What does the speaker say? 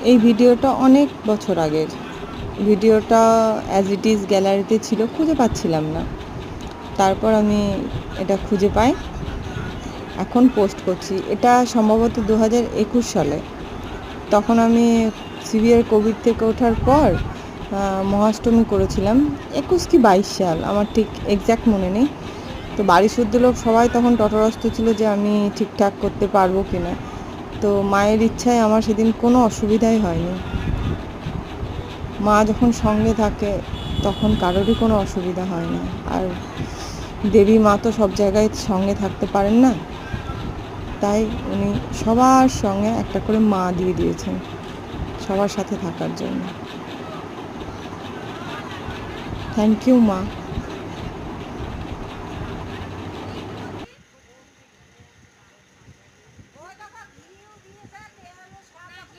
এই ভিডিওটা অনেক বছর আগের। ভিডিওটা অ্যাজ ইট ইজ গ্যালারিতে ছিল, খুঁজে পাচ্ছিলাম না। তারপর আমি এটা খুঁজে পাই, এখন পোস্ট করছি। এটা সম্ভবত 2021 সালে। তখন আমি সিভিয়ার কোভিড থেকে ওঠার পর মহাষ্টমী করেছিলাম। 21 কি 22 সাল, আমার ঠিক এক্স্যাক্ট মনে নেই। তো বাড়ির শুদ্ধ লোক সবাই তখন তটস্থ ছিল যে আমি ঠিকঠাক করতে পারবো কি না। তো মায়ের ইচ্ছায় আমার সেদিন কোনো অসুবিধাই হয়নি। মা যখন সঙ্গে থাকে তখন কারোরই কোনো অসুবিধা হয় না। আর দেবী মা তো সব জায়গায় সঙ্গে থাকতে পারেন না, তাই উনি সবার সঙ্গে একটা করে মা দিয়ে দিয়েছেন সবার সাথে থাকার জন্য। থ্যাংক ইউ মা।